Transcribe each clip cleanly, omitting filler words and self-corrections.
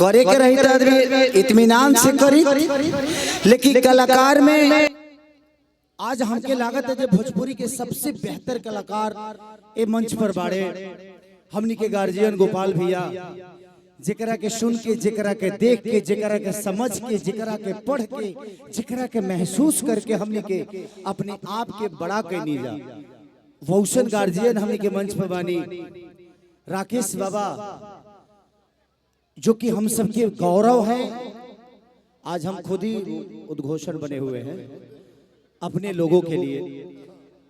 करे के रही आदमी इत्मीनान से करी, लेकिन कलाकार में आज हमके लागत है जो भोजपुरी के सबसे बेहतर कलाकार ए मंच पर बाड़े हमनी के गार्जियन गोपाल भैया, जेकरा के सुन के, जेकरा के देख के, जेकरा के समझ के, जेकरा के पढ़ के, जेकरा के महसूस करके हमनी के अपने आप के बड़ा कैनी जा। वौसन गार्जियन हमनी के मंच पर बानी राकेश बाबा, जो कि हम सबके गौरव है। आज हम खुद ही उद्घोषण बने हुए हैं अपने लोगों के लिए।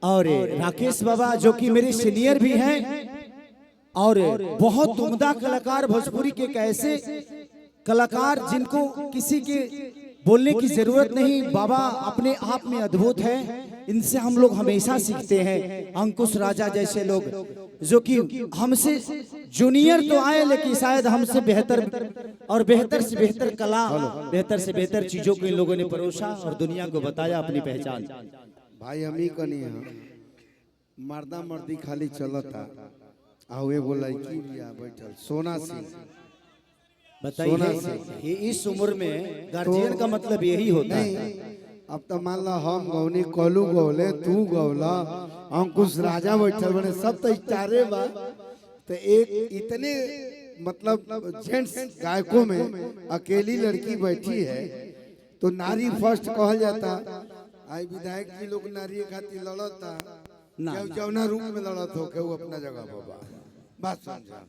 और राकेश बाबा जो कि मेरे सीनियर भी हैं और बहुत उम्दा कलाकार, भोजपुरी के ऐसे कलाकार जिनको किसी के बोलने की जरूरत नहीं, बाबा अपने आप में अद्भुत है। इनसे हम लोग हमेशा सीखते हैं। अंकुश राजा जैसे लोग जो कि हमसे जूनियर तो आए, लेकिन शायद हमसे बेहतर और बेहतर से बेहतर कला, बेहतर से बेहतर चीजों को इन लोगों ने परोसा और दुनिया को बताया अपनी पहचान। भाई हम ही कनी मर्दा मर्दी खाली चलता आवे बोला की बैठल सोना सिंह। बताइए इस उम्र में गार्जियन का मतलब यही होता है। अब तो मान ला हम गौनी कोलू गौले, तू गौला, अंकुश राजा बैठल बने, सब तो स्टारे बा। तो एक इतने मतलब जेंट्स गायकों में अकेली लड़की बैठी है तो नारी फर्स्ट कहल जाता। आई विधायक जी लोग नारी खातिर लड़ता ना, जौना रूप में लड़त हो के वो अपना जगह बाबा बात समझा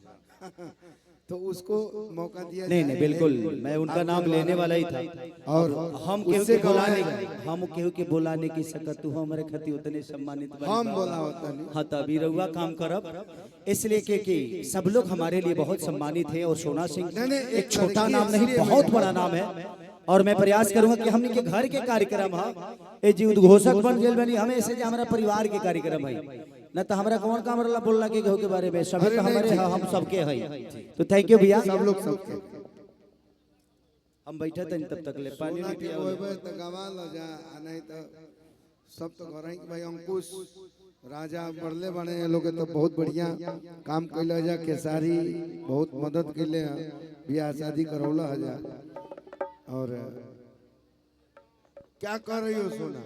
तो उसको मौका दिया। नहीं बिल्कुल, मैं उनका नाम लेने वाला ही था। और हम केहू के बुलाने की सकत तू हमारे खती उतने सम्मानित हम बोला होता नहीं। हाँ तभी रहुआ काम करब, इसलिए कि सब लोग हमारे लिए बहुत सम्मानित हैं। और सोना सिंह एक छोटा नाम नहीं, बहुत बड़ा नाम है। और मैं प्रयास करूंगा कि हमने के घर के कार्यक्रम है जी उद्घोषक बन गेल बनी, हमें ऐसे हमारा परिवार के कार्यक्रम है न तो हमारा कौन काम रहा बोलना के के बारे में, सभी तो हमारे हम सबके है। तो थैंक यू भैया, सब लोग सबके। हम बैठे थे तब तक ले पानी नहीं पिया तो गवा ल जा, नहीं तो सब तो घर ही भाई अंकुश राजा बढ़ले बने लोग तो बहुत बढ़िया काम कैले जा। केसारी बहुत मदद कैले, बियाह शादी करौला जा। और क्या कर रही हो सोना?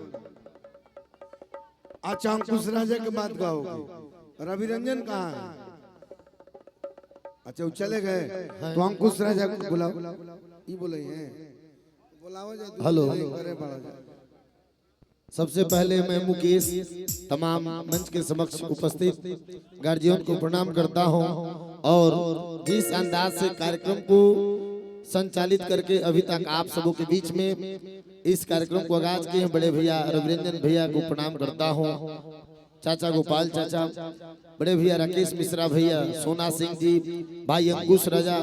अच्छा अंकुश राजा के बात गाओगे, रवि रंजन कहाँ है? अच्छा वो चले गए तो अंकुश राजा को बुलाओ। ये बोले हैं बुलाओ जा। हेलो, सबसे पहले मैं मुकेश तमाम मंच के समक्ष उपस्थित गार्जियन को प्रणाम करता हूं। और जिस अंदाज से कार्यक्रम को संचालित करके अभी तक आप सबों के बीच में इस कार्यक्रम को आगाज किए बड़े भैया रविरंजन भैया को प्रणाम करता हूं, चाचा गोपाल चाचा, बड़े भैया राकेश मिश्रा भैया, सोना सिंह जी, भाई अंकुश राजा,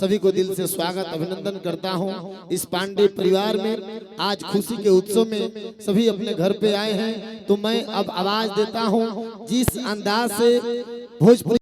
सभी को दिल से स्वागत अभिनंदन करता हूं। इस पांडे परिवार में आज खुशी के उत्सव में सभी अपने घर पे आए हैं। तो मैं अब आवाज देता हूं जिस अंदाज से भोजपुरी